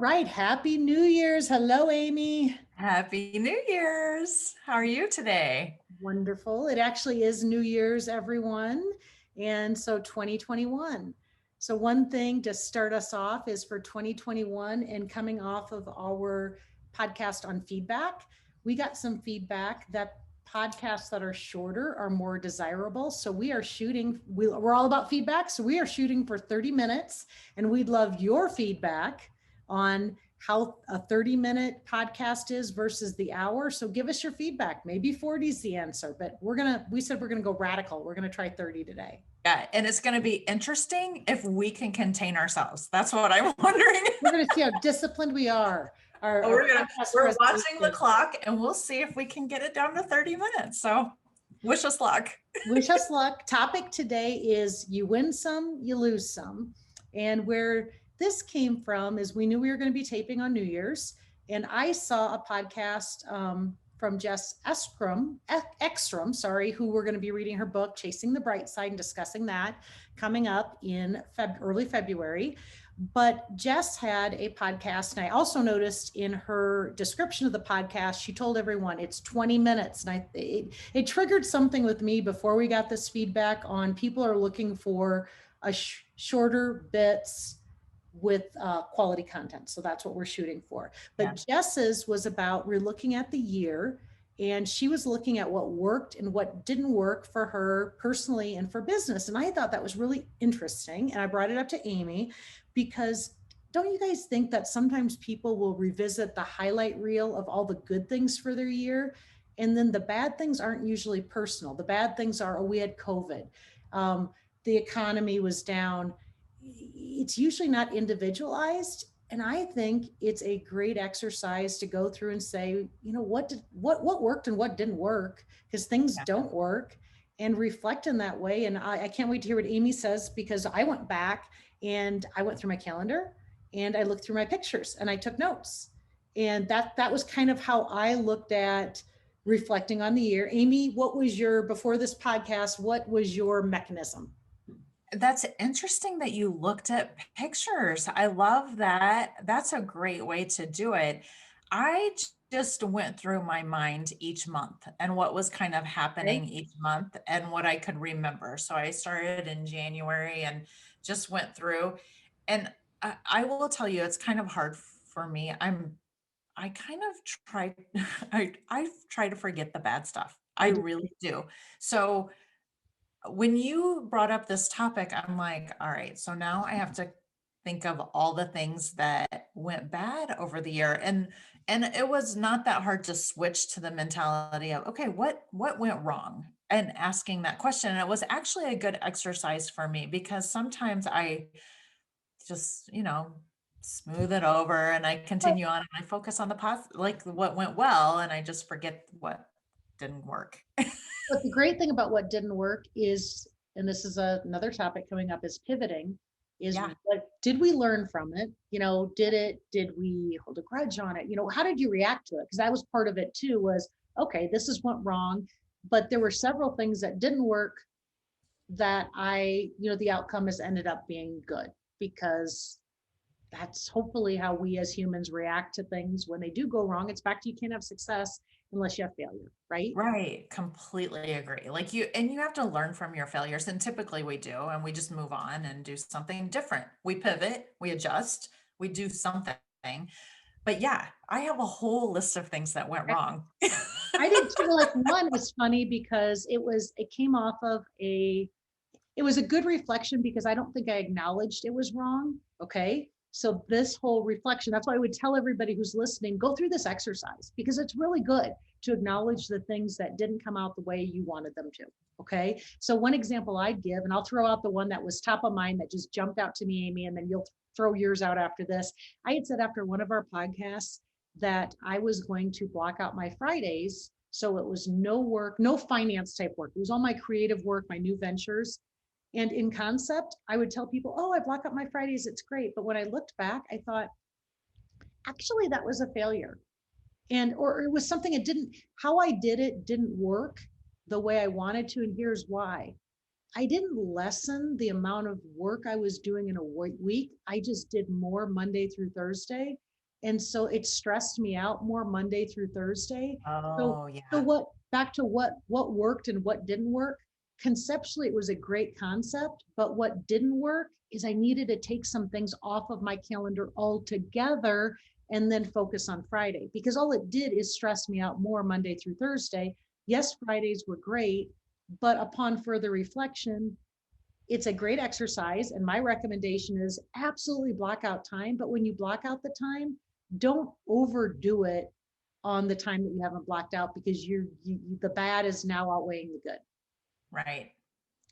right. Happy New Year's. Hello, Amy. Happy New Year's. How are you today? Wonderful. It actually is New Year's, everyone. And so 2021. So, one thing to start us off is for 2021 and coming off of our podcast on feedback, we got some feedback that podcasts that are shorter are more desirable. So, we're all about feedback. So, we are shooting for 30 minutes, and we'd love your feedback on how a 30-minute podcast is versus the hour. So give us your feedback. Maybe 40 is the answer, but we said we're going to go radical. We're going to try 30 today. Yeah, and it's going to be interesting if we can contain ourselves. That's what I'm wondering. We're going to see how disciplined we are. We're watching the clock and we'll see if we can get it down to 30 minutes. So wish us luck. Wish us luck. Topic today is you win some, you lose some. And where this came from is we knew we were going to be taping on New Year's. And I saw a podcast from Jess Ekstrom, who we're going to be reading her book, Chasing the Bright Side, and discussing that coming up in early February. But Jess had a podcast, and I also noticed in her description of the podcast, she told everyone it's 20 minutes. And it triggered something with me before we got this feedback on people are looking for a shorter bits with quality content. So that's what we're shooting for. But yeah. Jess's was about, we're looking at the year, and she was looking at what worked and what didn't work for her personally and for business. And I thought that was really interesting. And I brought it up to Amy because don't you guys think that sometimes people will revisit the highlight reel of all the good things for their year? And then the bad things aren't usually personal. The bad things are, we had COVID. The economy was down. It's usually not individualized. And I think it's a great exercise to go through and say, what worked and what didn't work, because things don't work, and reflect in that way. And I can't wait to hear what Amy says, because I went back and I went through my calendar and I looked through my pictures and I took notes. And that was kind of how I looked at reflecting on the year. Amy, before this podcast, what was your mechanism? That's interesting that you looked at pictures. I love that. That's a great way to do it. I just went through my mind each month and what was kind of happening each month and what I could remember. So I started in January and just went through. And I will tell you, it's kind of hard for me. I kind of try, I try to forget the bad stuff. I really do. So when you brought up this topic, I'm like, all right, so now I have to think of all the things that went bad over the year. And it was not that hard to switch to the mentality of, okay, what went wrong? And asking that question. And it was actually a good exercise for me, because sometimes I just, smooth it over and I continue on and I focus on the positive, like what went well, and I just forget what didn't work. But the great thing about what didn't work is, and this is another topic coming up, is pivoting. What did we learn from it? Did we hold a grudge on it? How did you react to it? Because that was part of it too, was, okay, this is what wrong, but there were several things that didn't work that the outcome has ended up being good, because that's hopefully how we as humans react to things when they do go wrong. It's back to, you can't have success unless you have failure, right? Right. Completely agree. You have to learn from your failures, and typically we do, and we just move on and do something different. We pivot, we adjust, we do something. But yeah, I have a whole list of things that went wrong. I did too. Like, one was funny because it came off of it was a good reflection, because I don't think I acknowledged it was wrong. Okay. So this whole reflection, that's why I would tell everybody who's listening, go through this exercise, because it's really good to acknowledge the things that didn't come out the way you wanted them to. Okay. So one example I'd give, and I'll throw out the one that was top of mind that just jumped out to me, Amy, and then you'll throw yours out after this. I had said after one of our podcasts that I was going to block out my Fridays. So it was no work, no finance type work. It was all my creative work, my new ventures. And in concept, I would tell people, oh, I block up my Fridays, it's great. But when I looked back, I thought, actually, that was a failure. Or it was something how I did it didn't work the way I wanted to. And here's why. I didn't lessen the amount of work I was doing in a week. I just did more Monday through Thursday. And so it stressed me out more Monday through Thursday. So, Oh, so yeah. what, back to what worked and what didn't work. Conceptually, it was a great concept, but what didn't work is I needed to take some things off of my calendar altogether and then focus on Friday, because all it did is stress me out more Monday through Thursday. Yes, Fridays were great, but upon further reflection, it's a great exercise. And my recommendation is absolutely block out time. But when you block out the time, don't overdo it on the time that you haven't blocked out, because the bad is now outweighing the good. Right.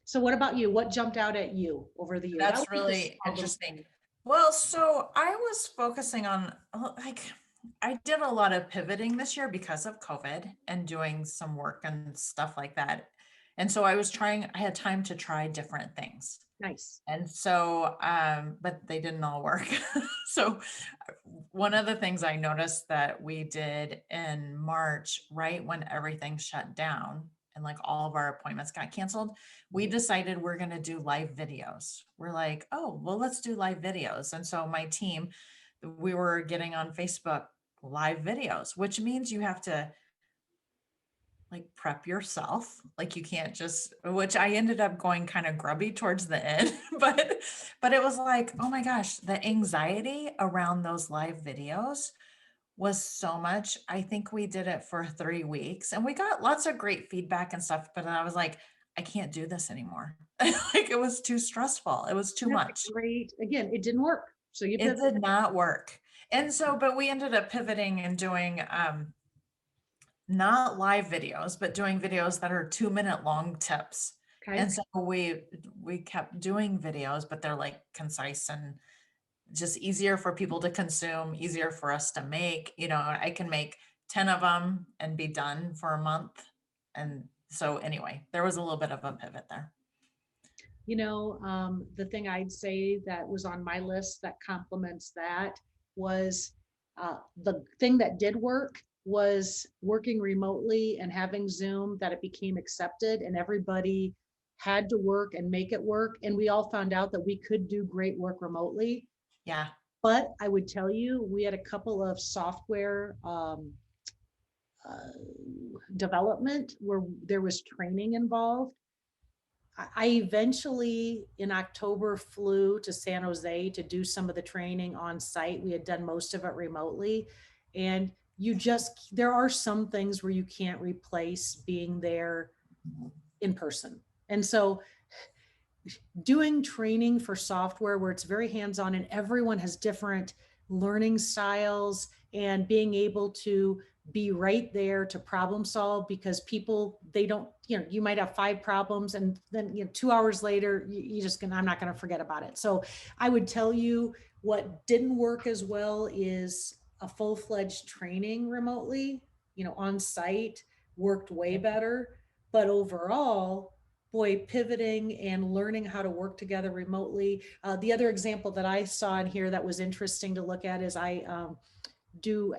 So what about you? What jumped out at you over the year? That was That's just a really small little interesting. thing. Well, so I was focusing on like I did a lot of pivoting this year because of COVID and doing some work and stuff like that. And so I had time to try different things. Nice. And so, but they didn't all work. So one of the things I noticed that we did in March, right when everything shut down and like all of our appointments got canceled, we decided we're going to do live videos. We're like, oh, well, let's do live videos. And so my team, we were getting on Facebook live videos, which means you have to like prep yourself. Like you can't just, which I ended up going kind of grubby towards the end, but it was like, oh my gosh, the anxiety around those live videos was so much. I think we did it for 3 weeks and we got lots of great feedback and stuff, but I was like, I can't do this anymore. Like it was too stressful. It was too That's much. a great, again, it didn't work. So you It pivot. did not work. And so, but we ended up pivoting and doing not live videos, but doing videos that are 2 minute long tips. Okay. And so we kept doing videos, but they're like concise and just easier for people to consume, easier for us to make. You know, I can make 10 of them and be done for a month. And so anyway, there was a little bit of a pivot there. The thing I'd say that was on my list that complements that was the thing that did work was working remotely and having Zoom, that it became accepted and everybody had to work and make it work. And we all found out that we could do great work remotely. Yeah. But I would tell you, we had a couple of software uh, development where there was training involved. I eventually in October flew to San Jose to do some of the training on site. We had done most of it remotely. And there are some things where you can't replace being there in person. And so doing training for software where it's very hands-on and everyone has different learning styles, and being able to be right there to problem solve, because people, they don't, you might have 5 problems and then 2 hours later I'm not going to forget about it. So I would tell you what didn't work as well is a full-fledged training remotely, on site worked way better. But overall, boy, pivoting and learning how to work together remotely. The other example that I saw in here that was interesting to look at is I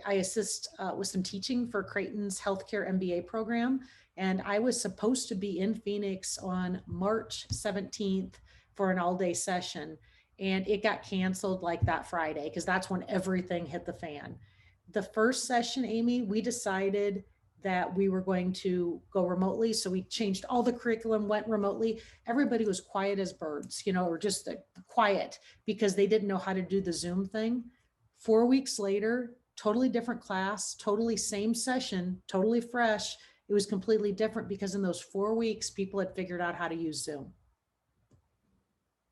assist with some teaching for Creighton's healthcare MBA program. And I was supposed to be in Phoenix on March 17th for an all-day session. And it got canceled like that Friday, because that's when everything hit the fan. The first session, Amy, we decided that we were going to go remotely. So we changed all the curriculum, went remotely. Everybody was quiet as birds, or just quiet because they didn't know how to do the Zoom thing. 4 weeks later, totally different class, totally same session, totally fresh. It was completely different because in those 4 weeks, people had figured out how to use Zoom.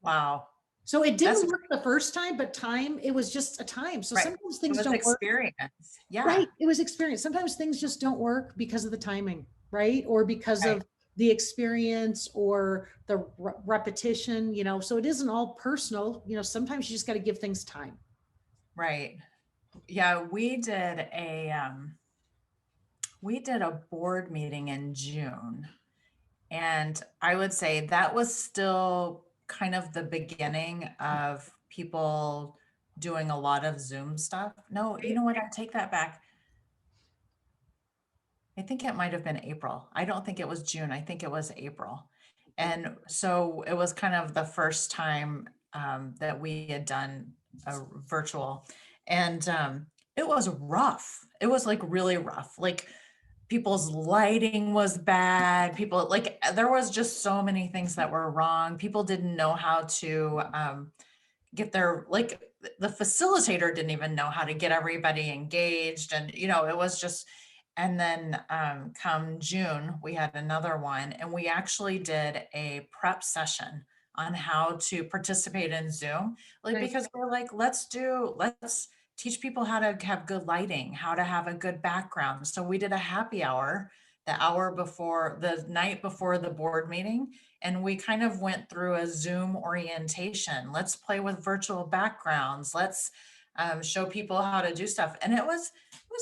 Wow. So it That's didn't work the first time, but it was just a time. So right. sometimes It things was don't work. experience. Yeah. Right. It was experience. Sometimes things just don't work because of the timing, right? Or because Right. of the experience or the repetition, so it isn't all personal. Sometimes you just got to give things time. Right. Yeah, we did a board meeting in June, and I would say that was still kind of the beginning of people doing a lot of Zoom stuff. No, you know what? I take that back. I think it might have been April. I don't think it was June. I think it was April. And so it was kind of the first time that we had done a virtual. And it was rough. It was like really rough. Like people's lighting was bad. People like there was just so many things that were wrong. People didn't know how to get their like the facilitator didn't even know how to get everybody engaged, and it was just. And then come June we had another one, and we actually did a prep session on how to participate in Zoom, like Right. because we're like let's teach people how to have good lighting, how to have a good background. So we did a happy hour the hour before, the night before the board meeting, and we kind of went through a Zoom orientation. Let's play with virtual backgrounds. Let's show people how to do stuff. And it was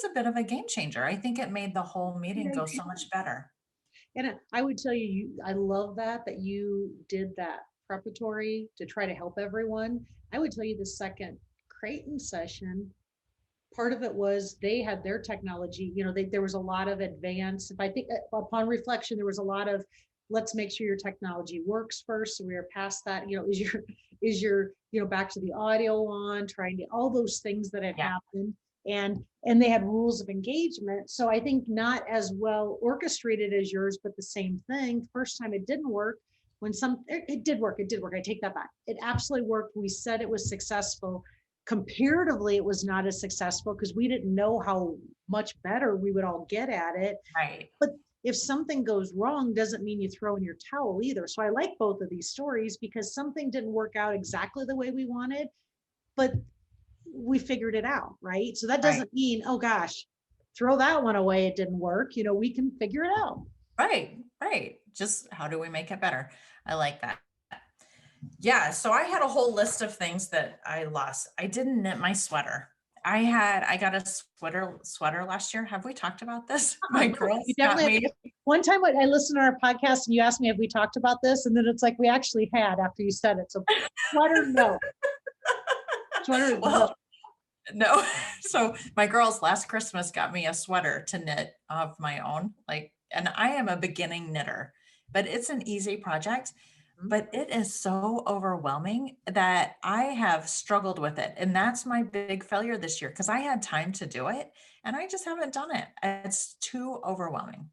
a bit of a game changer. I think it made the whole meeting Yeah, go so much better. and I would tell you, I love that you did that preparatory to try to help everyone. I would tell you the second Creighton session, part of it was they had their technology, there was a lot of advance. If I think upon reflection, there was a lot of, let's make sure your technology works first. So we are past that, is your, back to the audio on, trying to, all those things that had Yeah, happened. And they had rules of engagement. So I think not as well orchestrated as yours, but the same thing. First time it didn't work. It did work. It did work. I take that back. It absolutely worked. We said it was successful. Comparatively, it was not as successful because we didn't know how much better we would all get at it. right. But if something goes wrong, doesn't mean you throw in your towel either. So I like both of these stories because something didn't work out exactly the way we wanted, but we figured it out, right? So that Right. doesn't mean, oh gosh, throw that one away. It didn't work. We can figure it out. Right. Right. Just how do we make it better? I like that. Yeah, so I had a whole list of things that I lost. I didn't knit my sweater. I got a sweater last year. Have we talked about this? My No, you girls got definitely me. have. One time I listened to our podcast and you asked me, have we talked about this? And then it's like, we actually had after you said it. So sweater, no. Sweater, no. Well, no. So my girls last Christmas got me a sweater to knit of my own. Like, and I am a beginning knitter, but it's an easy project. But it is so overwhelming that I have struggled with it. And that's my big failure this year because I had time to do it and I just haven't done it. It's too overwhelming.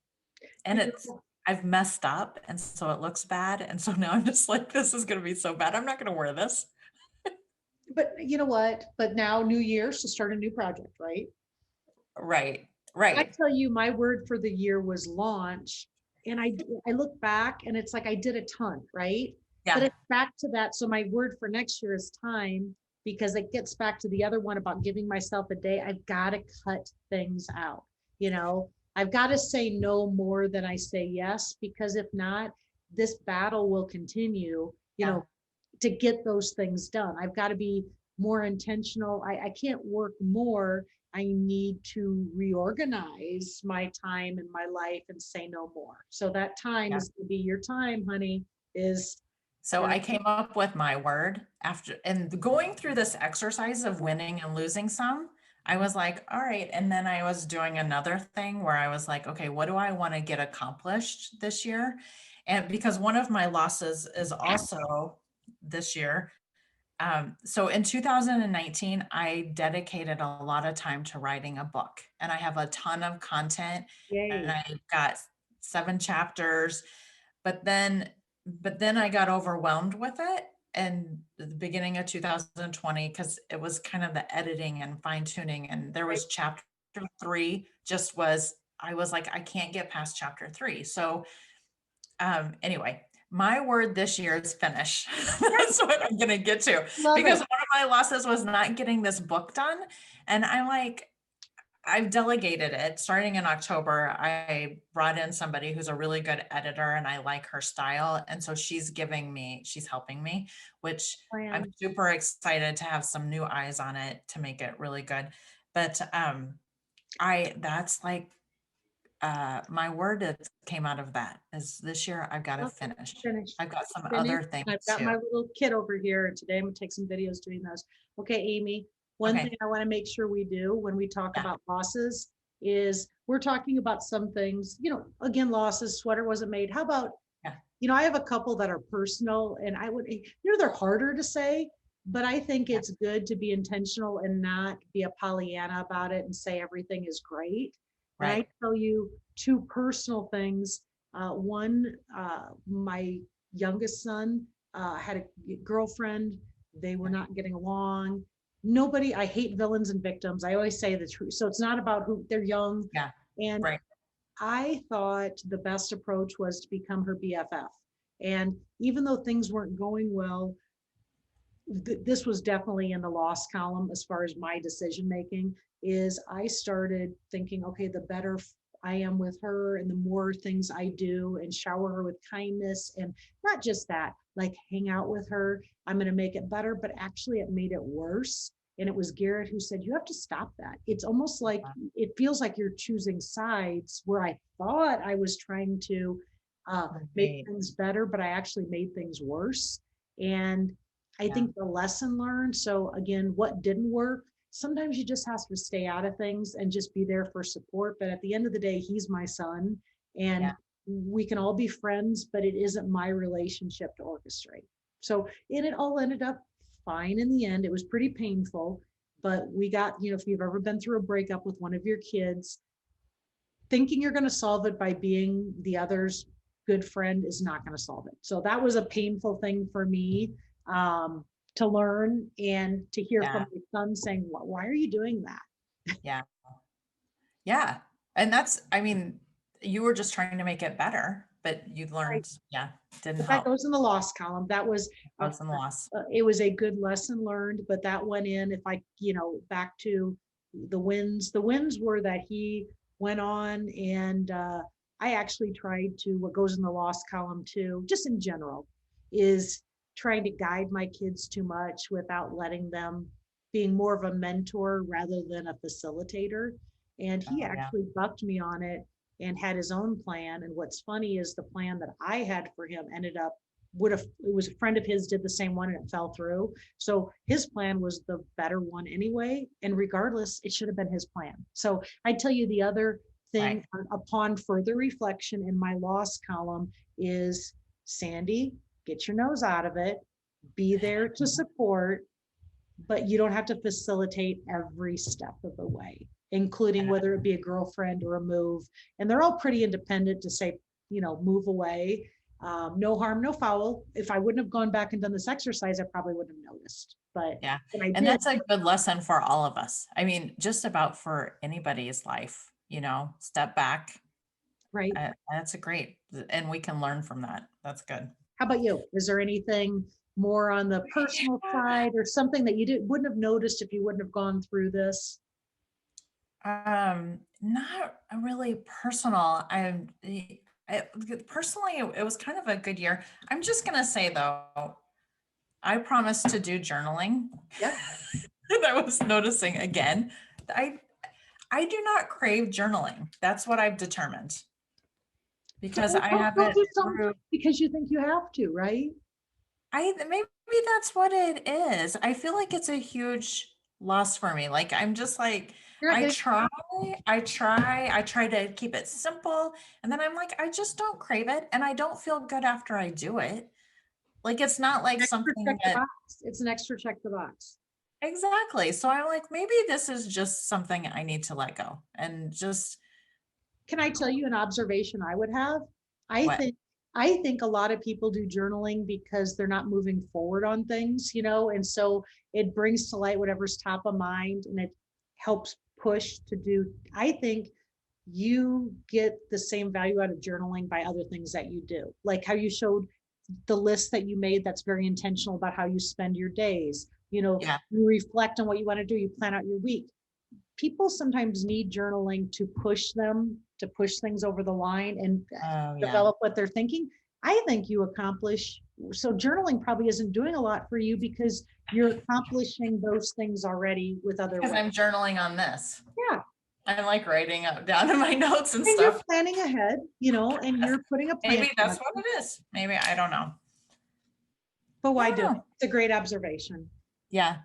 And You it's, know, I've messed up. And so it looks bad. And so now I'm just like, this is going to be so bad. I'm not going to wear this. but you know what? But now New Year, so start a new project, right? Right. I Right. tell you, my word for the year was launch. And I look back and it's like I did a ton, right? But Yeah. it's back to that. So my word for next year is time because it gets back to the other one about giving myself a day. I've got to cut things out. You know, I've got to say no more than I say yes, because if not, this battle will continue, Yeah. to get those things done. I've got to be more intentional. I can't work more. I need to reorganize my time and my life and say no more. So that time Yeah. is going to be your time, honey, is So your, I came up with my word after and going through this exercise of winning and losing some. I was like, all right. And then I was doing another thing where I was like, okay, what do I want to get accomplished this year? And because one of my losses is also this year. So in 2019, I dedicated a lot of time to writing a book, and I have a ton of content, and yay. I've got 7 chapters, but then I got overwhelmed with it in the beginning of 2020 because it was kind of the editing and fine tuning. And there Right. was chapter 3 just was, I was like, I can't get past chapter 3. So anyway, my word this year is finish. That's what I'm going to get to Love because it. one of my losses was not getting this book done. And I'm like, I've delegated it starting in October. I brought in somebody who's a really good editor and I like her style. And so she's helping me, which I'm Plan. super excited to have some new eyes on it to make it really good. But that's like my word that came out of that is this year I've got to Okay, finish. finish. I've got some Finish. other things I've got too. my little kid over here, and today I'm gonna take some videos doing those. Okay, Amy, one thing Okay. I want to make sure we do when we talk Yeah. about losses is we're talking about some things, again, losses, sweater wasn't made. How about, Yeah. I have a couple that are personal and I would, they're harder to say, but I think it's good to be intentional and not be a Pollyanna about it and say everything is great. And I Right. tell you two personal things. One, my youngest son had a girlfriend. They were not getting along. Nobody, I hate villains and victims. I always say the truth. So it's not about who they're young. Yeah. And Right. I thought the best approach was to become her BFF. And even though things weren't going well, this was definitely in the loss column as far as my decision making. Is I started thinking, okay, the better I am with her and the more things I do and shower her with kindness, and not just that, like hang out with her, I'm going to make it better. But actually it made it worse. And it was Garrett who said, you have to stop that. It's almost like it feels like you're choosing sides, where I thought I was trying to make Right. things better, but I actually made things worse. And I Yeah. think the lesson learned. So again, what didn't work? Sometimes you just have to stay out of things and just be there for support. But at the end of the day, he's my son, and Yeah. we can all be friends, but it isn't my relationship to orchestrate. So, and it all ended up fine in the end. It was pretty painful, but we got, if you've ever been through a breakup with one of your kids, thinking you're going to solve it by being the other's good friend is not going to solve it. So that was a painful thing for me, um, to learn and to hear from Yeah. my son saying, why are you doing that? Yeah. Yeah. And that's, I mean, you were just trying to make it better, but you Right. learned, yeah, didn't But that help. goes in the loss column. That was, uh, Loss and loss. it was a good lesson learned, but that went in, if I, back to the wins were that he went on and, I actually tried to, what goes in the loss column too, just in general, is trying to guide my kids too much without letting them, being more of a mentor rather than a facilitator. And he Oh, yeah. actually bucked me on it and had his own plan. And what's funny is the plan that I had for him ended up, would have, it was a friend of his did the same one and it fell through. So his plan was the better one anyway. And regardless, it should have been his plan. So I tell you the other Right. thing upon further reflection in my loss column is, Sandy, get your nose out of it, be there to support, but you don't have to facilitate every step of the way, including whether it be a girlfriend or a move. And they're all pretty independent to say, move away. No harm, no foul. If I wouldn't have gone back and done this exercise, I probably wouldn't have noticed. But Yeah. when I And did, that's a good lesson for all of us. I mean, just about for anybody's life, step back. right? That's a great, and we can learn from that. That's good. How about you? Is there anything more on the personal side or something that you wouldn't have noticed if you wouldn't have gone through this? Not really personal. Personally, it was kind of a good year. I'm just gonna say though, I promised to do journaling. Yep. And I was noticing again, I I do not crave journaling. That's what I've determined So because I don't haven't do something through. because you think you have to, right? Maybe that's what it is. I feel like it's a huge loss for me. Like I'm just like You're not I getting try, I try to keep it simple, and then I'm like I just don't crave it and I don't feel good after I do it. Like it's not like extra something check the that box. It's an extra check the box. exactly. So I'm like maybe this is just something I need to let go and just Can I tell you an observation I would have? I what? think I think a lot of people do journaling because they're not moving forward on things, and so it brings to light whatever's top of mind and it helps push to do. I think you get the same value out of journaling by other things that you do, like how you showed the list that you made that's very intentional about how you spend your days. Yeah. You reflect on what you want to do, you plan out your week. People sometimes need journaling to push them to push things over the line and Oh yeah. develop what they're thinking. I think you accomplish, so journaling probably isn't doing a lot for you because you're accomplishing those things already with other Because ways. I'm journaling on this. Yeah. I'm like writing up down in my notes and And you're stuff. planning ahead, and you're putting a plan Maybe that's together. what it is. Maybe I don't know. But I why don't do it? know. It's a great observation. Yeah,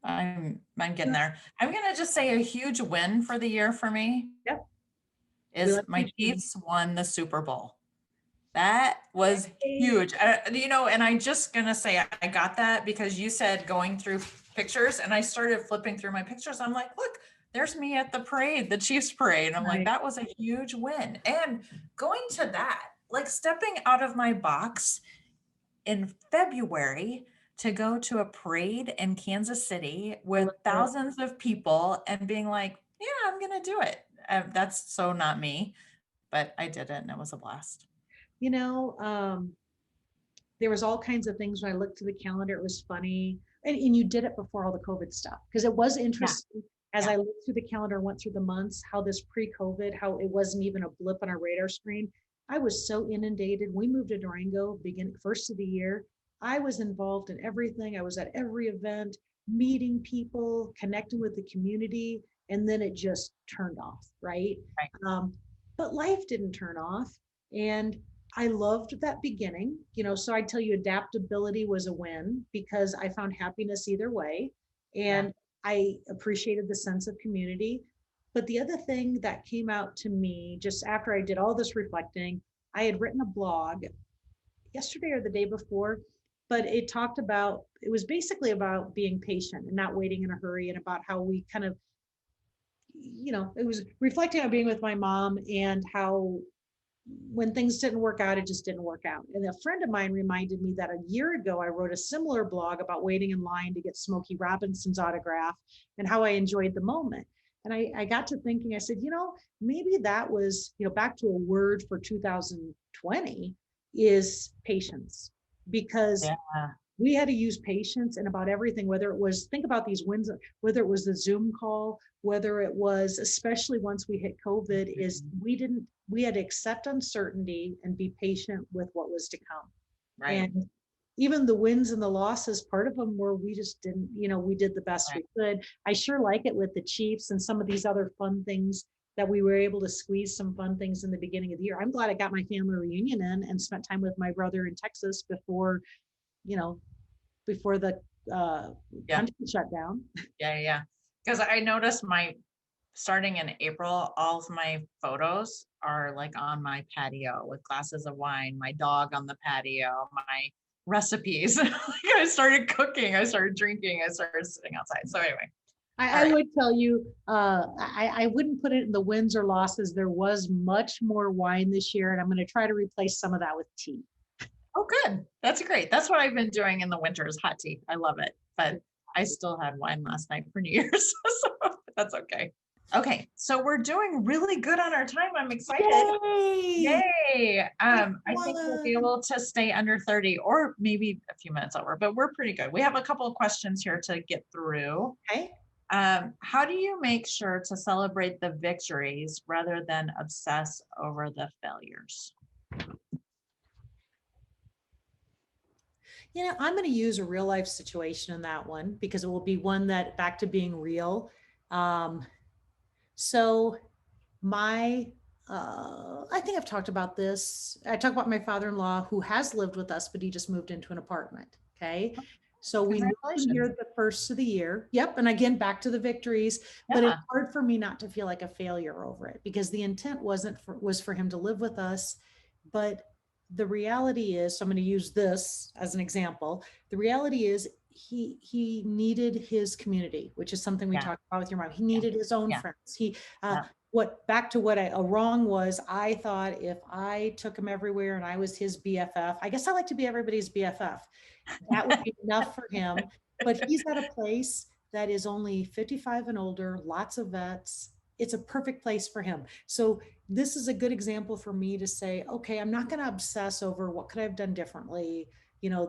I'm getting there. I'm gonna just say a huge win for the year for me Yep. We is like my to- Chiefs won the Super Bowl. That was Hey, huge. And I just gonna say I got that because you said going through pictures and I started flipping through my pictures. I'm like, look, there's me at the parade, the Chiefs parade. And I'm like, right. that was a huge win. And going to that, like stepping out of my box in February to go to a parade in Kansas City I with love it. thousands of people and being like, yeah, I'm gonna do it. That's so not me, but I did it and it was a blast. You know, there was all kinds of things when I looked to the calendar. It was funny. And you did it before all the COVID stuff because it was Yeah, interesting as yeah. I looked through the calendar, went through the months, how this pre-COVID, how it wasn't even a blip on our radar screen. I was so inundated. We moved to Durango beginning first of the year. I was involved in everything. I was at every event, meeting people, connecting with the community, and then it just turned off, right? Right. Um, but life didn't turn off. And I loved that beginning, so I tell you, adaptability was a win because I found happiness either way. Yeah. And I appreciated the sense of community. But the other thing that came out to me just after I did all this reflecting, I had written a blog yesterday or the day before, but it was basically about being patient and not waiting in a hurry and about how we kind of, it was reflecting on being with my mom and how when things didn't work out, it just didn't work out. And a friend of mine reminded me that a year ago, I wrote a similar blog about waiting in line to get Smokey Robinson's autograph and how I enjoyed the moment. And I got to thinking, I said, maybe that was, back to a word for 2020 is patience because Yeah. we had to use patience in about everything, whether it was, think about these wins, whether it was the Zoom call, whether it was, especially once we hit COVID, is Mhm. we had to accept uncertainty and be patient with what was to come. Right. And even the wins and the losses, part of them were we just didn't, we did the best Right. we could. I sure like it with the Chiefs and some of these other fun things that we were able to squeeze some fun things in the beginning of the year. I'm glad I got my family reunion in and spent time with my brother in Texas you know, before the Yeah. country shut down. Yeah. Yeah. Because I noticed starting in April, all of my photos are like on my patio with glasses of wine, my dog on the patio, my recipes. Like I started cooking, I started drinking, I started sitting outside. So anyway, all I right. would tell you, I wouldn't put it in the wins or losses. There was much more wine this year, and I'm going to try to replace some of that with tea. Oh, good. That's great. That's what I've been doing in the winters, hot tea. I love it. But I still had wine last night for New Year's. So that's okay. Okay. So we're doing really good on our time. I'm excited. Yay! Yay. I I think we'll be won. able to stay under 30 or maybe a few minutes over, but we're pretty good. We have a couple of questions here to get through. Okay. How do you make sure to celebrate the victories rather than obsess over the failures? I'm going to use a real life situation in that one because it will be one that back to being real. Um, so my I think I've talked about this. I talk about my father-in-law who has lived with us, but he just moved into an apartment. Okay. So we moved in here Congratulations. the first of the year. Yep. And again, back to the victories, but it's Yeah. hard for me not to feel like a failure over it because the intent was for him to live with us. But the reality is, so I'm going to use this as an example. The reality is he needed his community, which is something we Yeah. talked about with your mom. He Yeah. needed his own Yeah. friends. He Yeah. what back to what a wrong was, I thought if I took him everywhere and I was his BFF, I guess I like to be everybody's BFF, that would be enough for him. But he's at a place that is only 55 and older, lots of vets. It's a perfect place for him. So this is a good example for me to say, okay, I'm not going to obsess over what could I have done differently.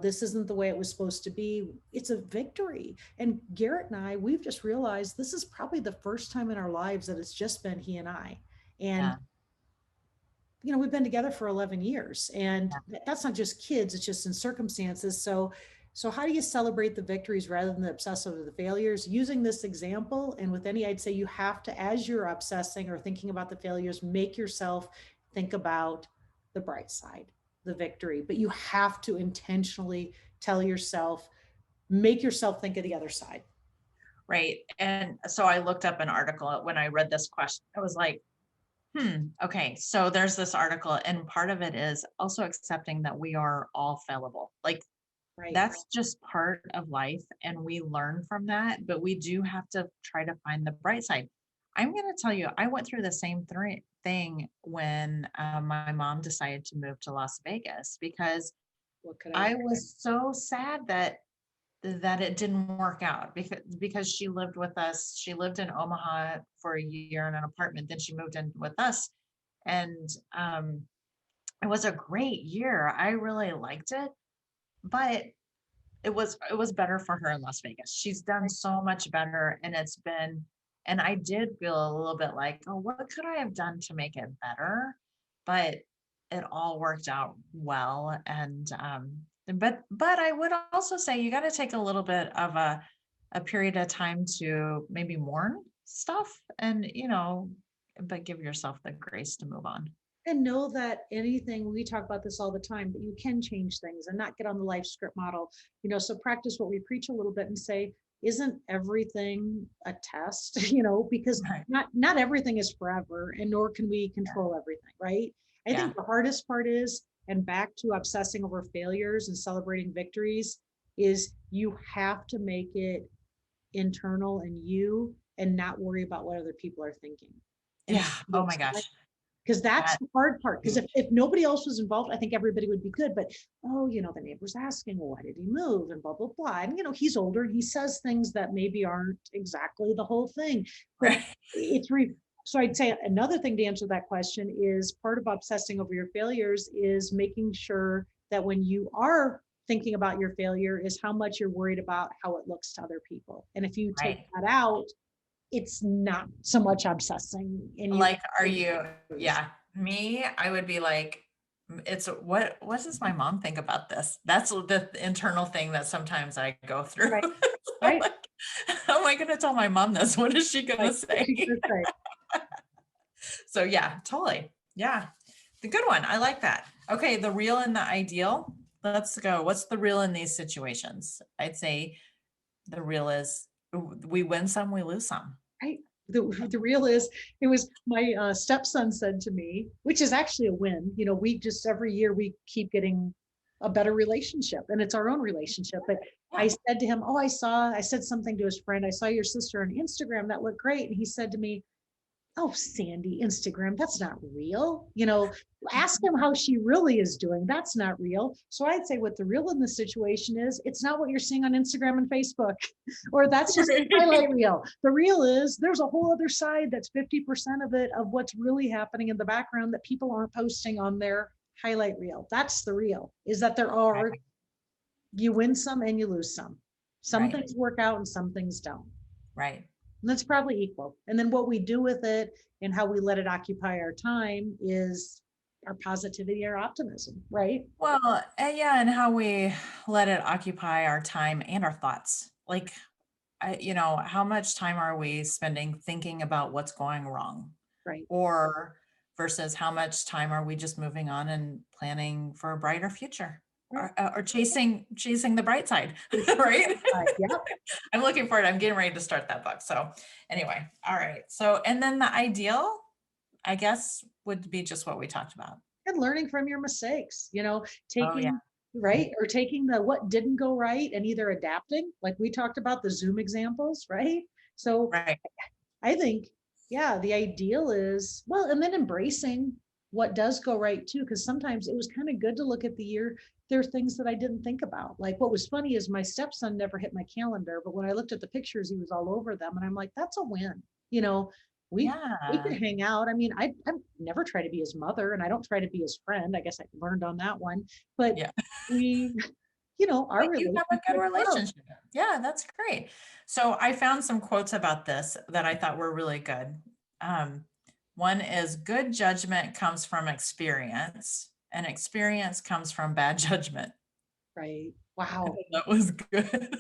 This isn't the way it was supposed to be. It's a victory. And Garrett and I, we've just realized this is probably the first time in our lives that it's just been he and I. And Yeah. we've been together for 11 years and Yeah. that's not just kids, it's just in circumstances. So how do you celebrate the victories rather than the obsess over the failures? Using this example, and with any, I'd say you have to, as you're obsessing or thinking about the failures, make yourself think about the bright side, the victory, but you have to intentionally tell yourself, make yourself think of the other side. Right. And so I looked up an article when I read this question. I was like, Okay. So there's this article, and part of it is also accepting that we are all fallible. Like Right. that's just part of life, and we learn from that, but we do have to try to find the bright side. I'm going to tell you, I went through the same thing when my mom decided to move to Las Vegas because What could I? I was so sad that it didn't work out because she lived with us. She lived in Omaha for a year in an apartment, then she moved in with us, and it was a great year. I really liked it, but it was better for her in Las Vegas. She's done so much better, and and I did feel a little bit like, oh, what could I have done to make it better? But it all worked out well. But I would also say you got to take a little bit of a period of time to maybe mourn stuff and but give yourself the grace to move on. And know that anything, we talk about this all the time, that you can change things and not get on the life script model. So practice what we preach a little bit and say, isn't everything a test? Because Right. not everything is forever, and nor can we control everything, right? I Yeah. think the hardest part is, and back to obsessing over failures and celebrating victories, is you have to make it internal and and not worry about what other people are thinking. And Yeah. Oh my gosh. because that's That the hard part. Because huge. if nobody else was involved, I think everybody would be good. But oh, the neighbor's asking, well, why did he move? And blah, blah, blah. And he's older. He says things that maybe aren't exactly the whole thing. But Right. it's so I'd say another thing to answer that question is part of obsessing over your failures is making sure that when you are thinking about your failure is how much you're worried about how it looks to other people. And if you take Right. that out, it's not so much obsessing and you Like, are you, yeah, me, I would be like, it's what does my mom think about this? That's the internal thing that sometimes I go through. right, I'm right, like, how am I going to tell my mom this? What is she going right. to What's say? she gonna say? So yeah, totally. Yeah. The good one. I like that. Okay. The real and the ideal. Let's go. What's the real in these situations? I'd say the real is we win some, we lose some. Right. The real is, it was my stepson said to me, which is actually a win. We just every year we keep getting a better relationship, and it's our own relationship. But I Yeah. said to him, "Oh, I said something to his friend. I saw your sister on Instagram. That looked great." And he said to me, "Oh, Sandy, Instagram, that's not real. Ask him how she really is doing. That's not real." So I'd say what the real in the situation is, it's not what you're seeing on Instagram and Facebook, or that's just a highlight reel. The real is there's a whole other side that's 50% of it, of what's really happening in the background that people aren't posting on their highlight reel. That's the real, is that there are, Right. you win some and you lose some. Some Right. things work out and some things don't. Right. And that's probably equal. And then what we do with it and how we let it occupy our time is our positivity, our optimism, right? Well, yeah, and how we let it occupy our time and our thoughts. Like, how much time are we spending thinking about what's going wrong? Right. Or versus how much time are we just moving on and planning for a brighter future? Right. Or chasing the bright side, right? Yeah. I'm looking forward. I'm getting ready to start that book. So anyway, all right. So, and then the ideal, I guess, would be just what we talked about. And learning from your mistakes, Oh yeah. taking, right. Or taking the what didn't go right and either adapting, like we talked about the Zoom examples, right? So Right. I think, yeah, the ideal is, well, and then embracing what does go right too, because sometimes it was kind of good to look at the year. There are things that I didn't think about. Like what was funny is my stepson never hit my calendar, but when I looked at the pictures, he was all over them. And I'm like, that's a win. You know, we could Yeah. hang out. I mean, I never try to be his mother and I don't try to be his friend. I guess I learned on that one. But Yeah. we, our But you have a good relationship grows. relationship. Yeah, that's great. So I found some quotes about this that I thought were really good. Um, One is good judgment comes from experience, and experience comes from bad judgment. Right. I Wow. thought that was good.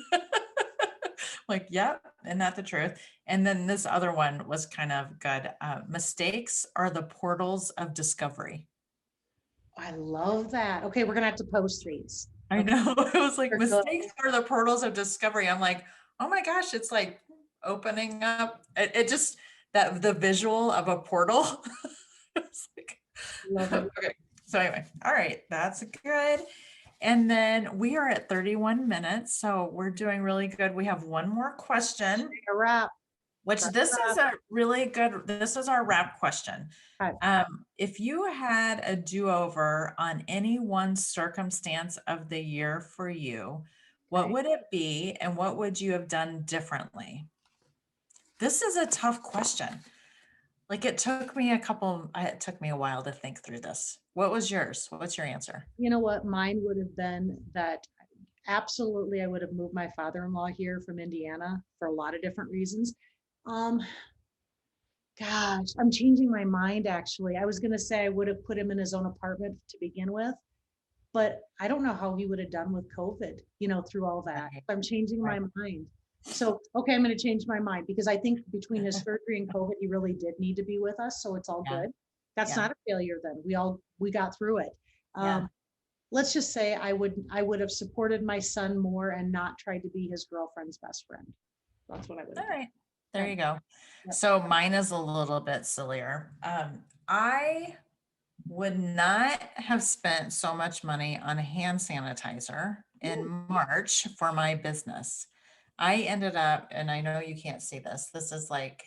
Like, yep, isn't that the truth? And then this other one was kind of good. Mistakes are the portals of discovery. I love that. Okay, we're gonna have to post these. I Okay, know. It was like they're good. mistakes are the portals of discovery. I'm like, oh my gosh, it's like opening up. It just that the visual of a portal It's like, Love it. okay. So anyway, all right, that's good. And then we are at 31 minutes, so we're doing really good. We have one more question, A wrap. which this is a really good, this is our wrap question. Okay. If you had a do-over on any one circumstance of the year for you, what Okay. would it be and what would you have done differently? This is a tough question. Like it took me a while to think through this. What was yours? What's your answer? You know what? Mine would have been that absolutely I would have moved my father-in-law here from Indiana for a lot of different reasons. Um, Gosh, I'm changing my mind actually. I was gonna say I would have put him in his own apartment to begin with, but I don't know how he would have done with COVID, through all that. Right, I'm changing right. my mind. So, okay, I'm gonna change my mind because I think between his surgery and COVID, he really did need to be with us, so it's all Yeah, good. That's yeah, not a failure then. We got through it. yeah. Let's just say I would have supported my son more and not tried to be his girlfriend's best friend. That's what I would All have done. right, there Okay. you go. Yep. So mine is a little bit sillier. I would not have spent so much money on a hand sanitizer in Ooh, March for my business. I ended up, and I know you can't see this, this is like,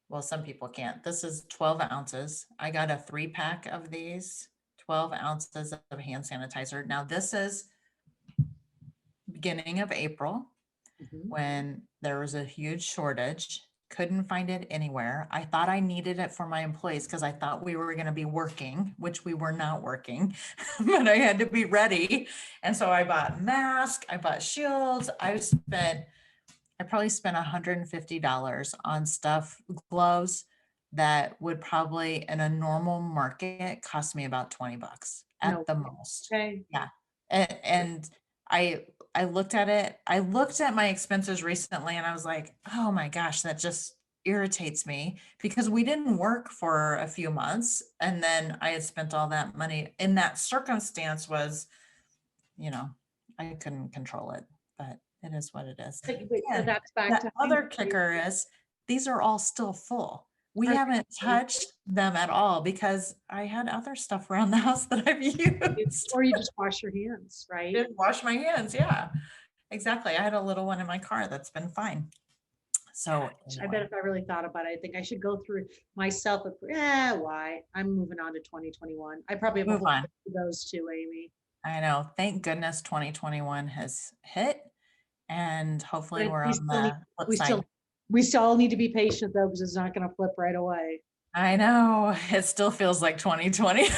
well, some people can't. This is 12 ounces. I got a 3-pack of these, 12 ounces of hand sanitizer. Now, this is beginning of April mhm. when there was a huge shortage. Couldn't find it anywhere. I thought I needed it for my employees because I thought we were going to be working, which we were not working, but I had to be ready. And so I bought masks, I bought shields. I probably spent $150 on stuff, gloves that would probably in a normal market cost me about 20 bucks No. at the most. Okay. Yeah. And I looked at it, I looked at my expenses recently and I was like, oh my gosh, that just irritates me because we didn't work for a few months and then I had spent all that money in that circumstance was, you know, I couldn't control it, but it is what it is. But And that's back the to other hindsight. kicker is these are all still full. We Are haven't they? touched them at all because I had other stuff around the house that I've used. Or you just wash your hands, right? Didn't wash my hands. Yeah, exactly. I had a little one in my car that's been fine. So I bet anyway, if I really thought about it, I think I should go through myself. Why? I'm moving on to 2021. I probably have a move whole on. list of those too, Amy. I know. Thank goodness 2021 has hit and hopefully But we're we on still need, the flip we side. still, we still all need to be patient though, because it's not going to flip right away. I know. It still feels like 2020.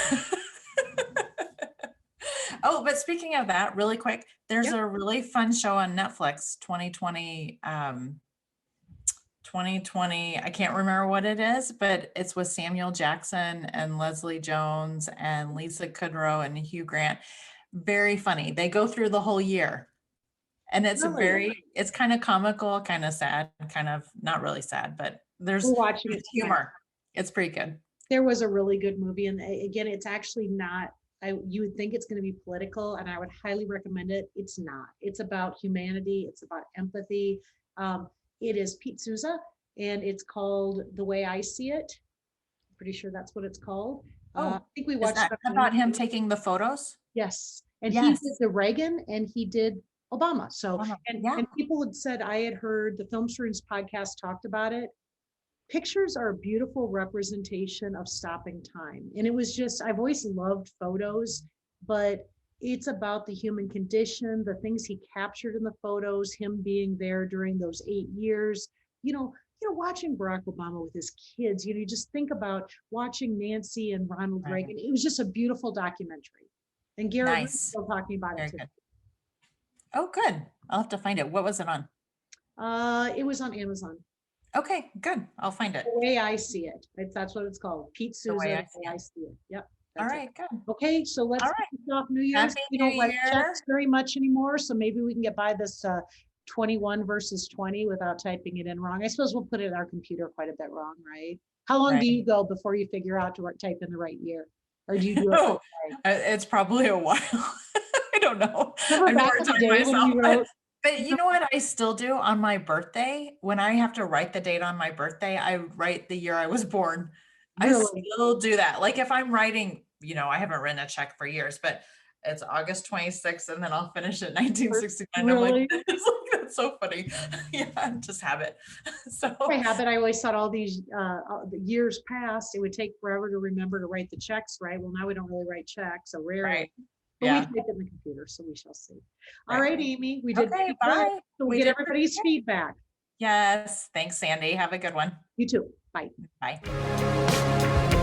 Oh, but speaking of that, really quick, there's Yep. a really fun show on Netflix, 2020, 2020, I can't remember what it is, but it's with Samuel Jackson and Leslie Jones and Lisa Kudrow and Hugh Grant. Very funny. They go through the whole year. And Really? it's kind of comical, kind of sad, kind of not really sad, but We're watching it tonight. humor. It's pretty good. There was a really good movie, and again, it's actually not. You would think it's going to be political, and I would highly recommend it. It's not. It's about humanity. It's about empathy. Um, it is Pete Souza, and it's called The Way I See It. Pretty sure that's what it's called. I Oh, think we is watched that it. about him taking the photos? Yes, and he Yes. did the Reagan, and he did Obama. So, and Yeah. and people had said I had heard the Film Students podcast talked about it. Pictures are a beautiful representation of stopping time. And it was just, I've always loved photos, but it's about the human condition, the things he captured in the photos, him being there during those 8 years, watching Barack Obama with his kids, you just think about watching Nancy and Ronald Right. Reagan. It was just a beautiful documentary. And Garrett was Nice. still talking about Very it today. good. Oh, good. I'll have to find it. What was it on? It was on Amazon. Okay, good. I'll find it. The Way I See It. That's what it's called. Pete The Souza, way The I Way see I it. See It. Yep. All That's it. right, good. Okay, so let's All right. kick off New Year's. Happy We New don't like Year. checks very much anymore, so maybe we can get by this 21 versus 20 without typing it in wrong. I suppose we'll put it in our computer quite a bit wrong, right? How long do Right. you go before you figure out to type in the right year? Or do you do it? Oh, it's probably a while. I don't know. Remember I've back never in the done day when myself, we wrote, but you know what I still do on my birthday? When I have to write the date on my birthday, I write the year I was born. I Really? still do that. Like if I'm writing, I haven't written a check for years, but it's August 26th and then I'll finish it 1969. I'm like, Really? that's so funny. Yeah, just habit. So By habit, I always thought all these the years past, it would take forever to remember to write the checks, right? Well, now we don't really write checks, so rarely. right. But we Yeah. type it in the computer, so we shall see. All Right. right, Amy, we did Okay, pretty good. bye. So we'll We get did pretty everybody's good. feedback. Yes. Thanks, Sandy. Have a good one. You too. Bye. Bye.